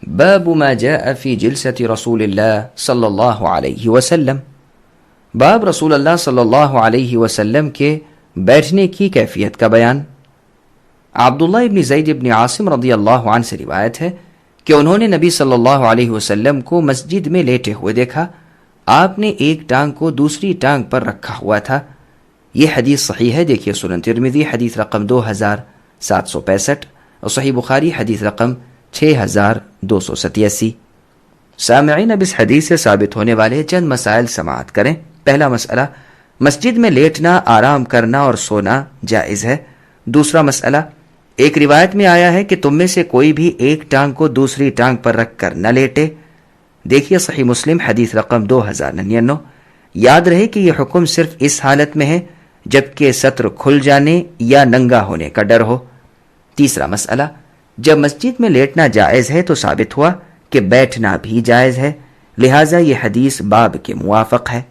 باب ما جاء في جلسة رسول الله صلی اللہ علیہ وسلم، باب رسول اللہ صلی اللہ علیہ وسلم کے بیٹھنے کی کیفیت کا بیان۔ عبداللہ ابن زید ابن عاصم رضی اللہ عنہ سے روایت ہے کہ انہوں نے نبی صلی اللہ علیہ وسلم کو مسجد میں لیٹے ہوئے دیکھا، آپ نے ایک ٹانگ کو دوسری ٹانگ پر رکھا ہوا تھا۔ یہ حدیث صحیح ہے، دیکھیے سنن ترمذی حدیث رقم 2765 اور صحیح بخاری حدیث رقم 6287۔ سامعین، اب اس حدیث سے ثابت ہونے والے چند مسائل سماعت کریں۔ پہلا مسئلہ، مسجد میں لیٹنا، آرام کرنا اور سونا جائز ہے۔ دوسرا مسئلہ، ایک روایت میں آیا ہے کہ تم میں سے کوئی بھی ایک ٹانگ کو دوسری ٹانگ پر رکھ کر نہ لیٹے، دیکھیے صحیح مسلم حدیث رقم 2099۔ یاد رہے کہ یہ حکم صرف اس حالت میں ہے جبکہ سطر کھل جانے یا ننگا ہونے کا ڈر ہو۔ تیسرا مسئلہ، جب مسجد میں لیٹنا جائز ہے تو ثابت ہوا کہ بیٹھنا بھی جائز ہے، لہٰذا یہ حدیث باب کے موافق ہے۔